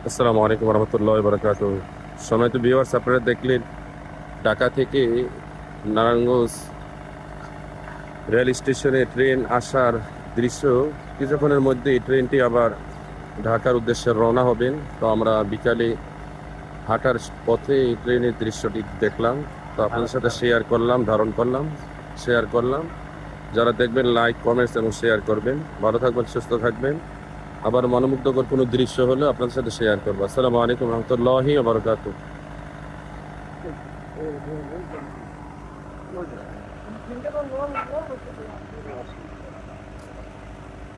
আসসালামু আলাইকুম রহমতুল্লাহ বরকাত। সম্মানিত ভিউয়ার্স, আপনারা দেখলেন ঢাকা থেকে নারায়ণগঞ্জ রেল স্টেশনে ট্রেন আসার দৃশ্য। কিছুক্ষণের মধ্যেই ট্রেনটি আবার ঢাকার উদ্দেশ্যে রওনা হবেন। তো আমরা বিকালে হাঁটার পথে এই ট্রেনের দৃশ্যটি দেখলাম, তো আপনাদের সাথে শেয়ার করলাম, ধারণ করলাম, শেয়ার করলাম। যারা দেখবেন লাইক, কমেন্টস এবং শেয়ার করবেন। ভালো থাকবেন, সুস্থ থাকবেন। আবার মনোমুগ্ধকর কোনো দৃশ্য হলে আপনাদের সাথে শেয়ার করবো। আসসালামু আলাইকুম রহমতুল্লাহি ওয়া বারাকাতুহু।